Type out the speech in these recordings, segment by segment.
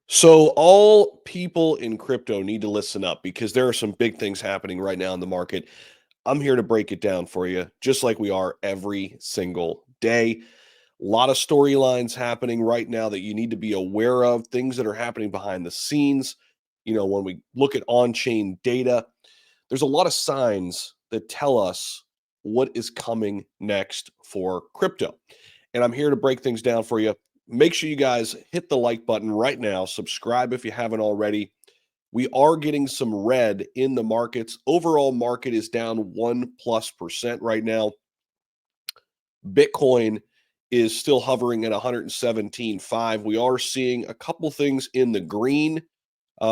So all people in crypto need to listen up because there are some big things happening right now in the market. I'm here to break it down for you, just like we are every single day. A lot of storylines happening right now that you need to be aware of, things that are happening behind the scenes. When we look at on-chain data, there's a lot of signs that tell us what is coming next for crypto. And I'm here to break things down for you. Make sure you guys hit the like button right now. Subscribe if you haven't already. We are getting some red in the markets. Overall market is down 1+% right now. Bitcoin is still hovering at 117.5. We are seeing a couple things in the green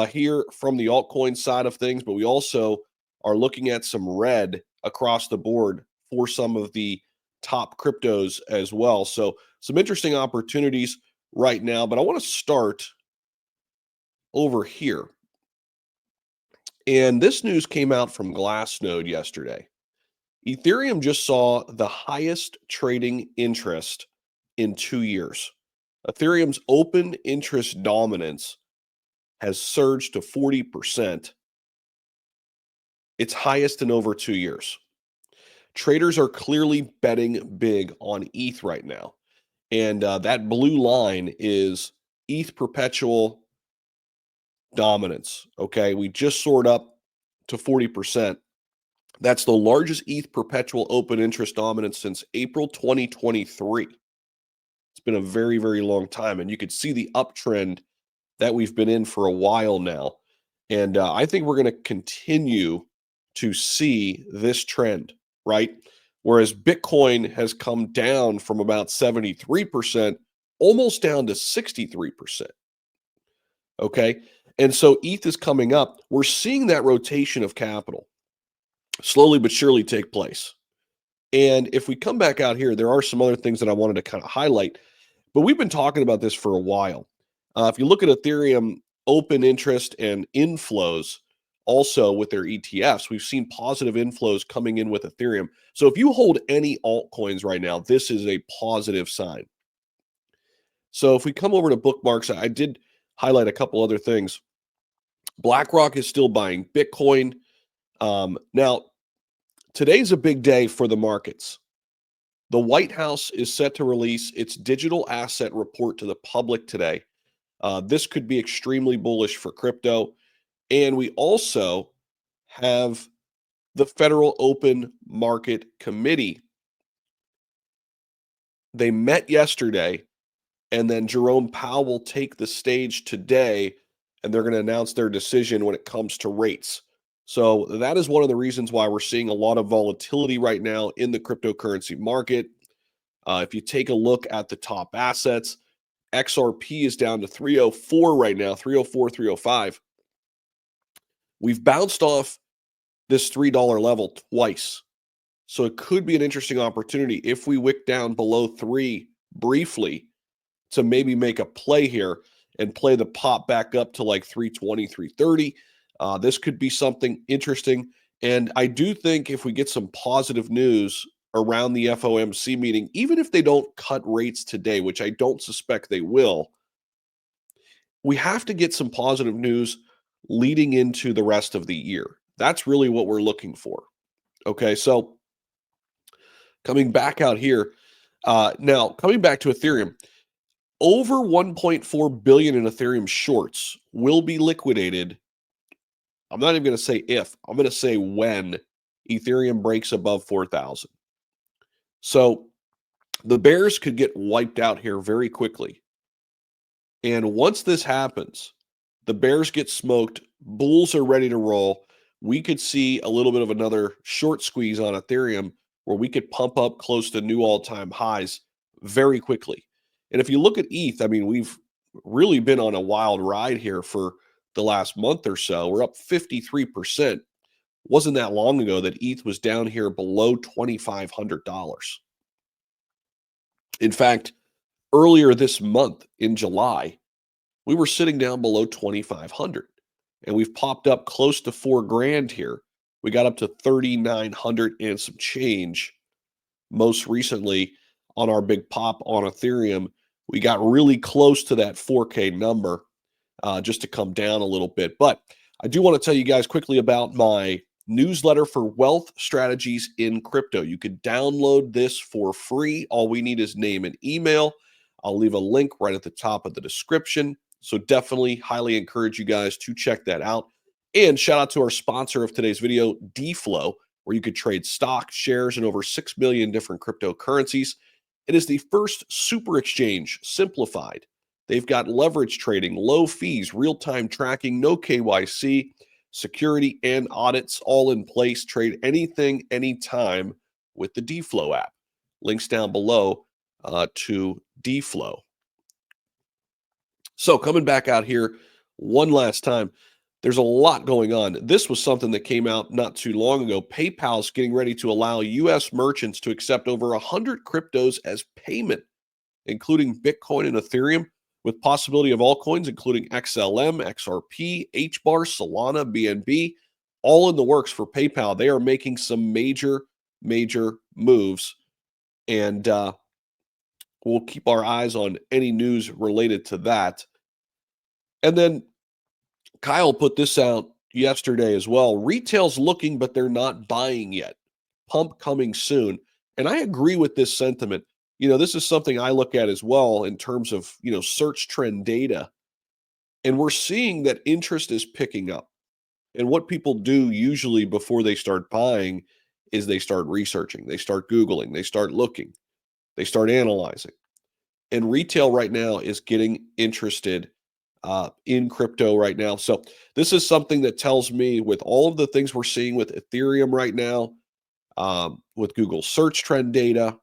here from the altcoin side of things, but we also are looking at some red across the board for some of the top cryptos as well. So some interesting opportunities right now, but I want to start over here. And this news came out from Glassnode yesterday. Ethereum just saw the highest trading interest in 2 years. Ethereum's open interest dominance has surged to 40%, its highest in over 2 years. Traders are clearly betting big on ETH right now. And that blue line is ETH perpetual dominance. Okay. We just soared up to 40%. That's the largest ETH perpetual open interest dominance since April 2023. It's been a very, very long time. And you could see the uptrend that we've been in for a while now. And I think we're going to continue to see this trend, right? Whereas Bitcoin has come down from about 73%, almost down to 63%. Okay. And so ETH is coming up. We're seeing that rotation of capital slowly but surely take place. And if we come back out here, there are some other things that I wanted to kind of highlight, but we've been talking about this for a while. If you look at Ethereum open interest and inflows, also with their ETFs, we've seen positive inflows coming in with Ethereum. So if you hold any altcoins right now, this is a positive sign. So if we come over to bookmarks, I did highlight a couple other things. BlackRock is still buying Bitcoin. Now, today's a big day for the markets. The White House is set to release its digital asset report to the public today. This could be extremely bullish for crypto. And we also have the Federal Open Market Committee. They met yesterday, and then Jerome Powell will take the stage today, and they're going to announce their decision when it comes to rates. So that is one of the reasons why we're seeing a lot of volatility right now in the cryptocurrency market. If you take a look at the top assets, XRP is down to 304 right now, 304, 305. We've bounced off this $3 level twice. So it could be an interesting opportunity if we wick down below 3 briefly to maybe make a play here and play the pop back up to like 320, 330. This could be something interesting. And I do think if we get some positive news around the FOMC meeting, even if they don't cut rates today, which I don't suspect they will, we have to get some positive news leading into the rest of the year. That's really what we're looking for. Okay, so coming back out here, now coming back to Ethereum, over 1.4 billion in Ethereum shorts will be liquidated. I'm not even going to say if, I'm going to say when Ethereum breaks above 4,000. So the bears could get wiped out here very quickly. And once this happens, the bears get smoked, bulls are ready to roll. We could see a little bit of another short squeeze on Ethereum where we could pump up close to new all-time highs very quickly. And if you look at ETH, I mean, we've really been on a wild ride here for the last month or so. We're up 53%. It wasn't that long ago that ETH was down here below $2,500. In fact, earlier this month in July, we were sitting down below 2,500, and we've popped up close to 4 grand here. We got up to 3,900 and some change most recently on our big pop on Ethereum. We got really close to that 4K number. just to come down a little bit. But I do want to tell you guys quickly about my newsletter for wealth strategies in crypto. You could download this for free. All we need is name and email. I'll leave a link right at the top of the description. So definitely highly encourage you guys to check that out. And shout out to our sponsor of today's video, DFlow, where you could trade stock, shares, and over 6 million different cryptocurrencies. It is the first super exchange simplified. They've got leverage trading, low fees, real-time tracking, no KYC, security, and audits all in place. Trade anything, anytime with the DFlow app. Links down below to DFlow. So coming back out here one last time, there's a lot going on. This was something that came out not too long ago. PayPal's getting ready to allow U.S. merchants to accept over 100 cryptos as payment, including Bitcoin and Ethereum, with possibility of altcoins, including XLM, XRP, HBAR, Solana, BNB, all in the works for PayPal. They are making some major moves, and we'll keep our eyes on any news related to that. And then Kyle put this out yesterday as well. Retail's looking, but they're not buying yet. Pump coming soon. And I agree with this sentiment. This is something I look at as well in terms of, search trend data. And we're seeing that interest is picking up. And what people do usually before they start buying is they start researching, they start Googling, they start looking, they start analyzing. And retail right now is getting interested in crypto right now. So this is something that tells me, with all of the things we're seeing with Ethereum right now, with Google search trend data,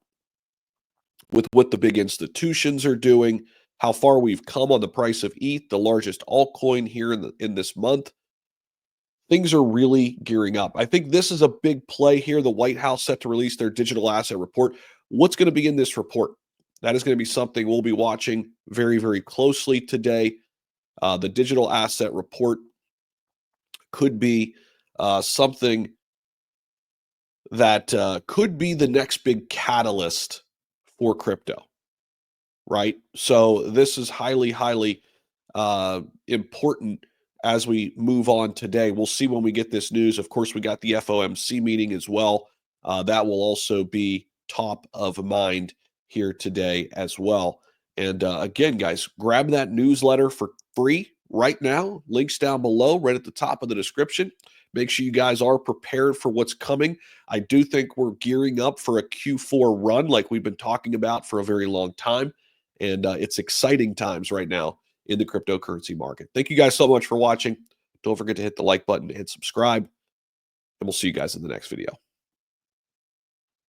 with what the big institutions are doing, how far we've come on the price of ETH, the largest altcoin here in this month, things are really gearing up. I think this is a big play here. The White House set to release their digital asset report. What's going to be in this report? That is going to be something we'll be watching very closely today. The digital asset report could be something that could be the next big catalyst for crypto, right? So this is highly important as we move on today. We'll see when we get this news. Of course, we got the FOMC meeting as well. That will also be top of mind here today as well. And again, guys, grab that newsletter for free right now. Links down below, right at the top of the description. Make sure you guys are prepared for what's coming. I do think we're gearing up for a Q4 run like we've been talking about for a very long time. And it's exciting times right now in the cryptocurrency market. Thank you guys so much for watching. Don't forget to hit the like button and hit subscribe. And we'll see you guys in the next video.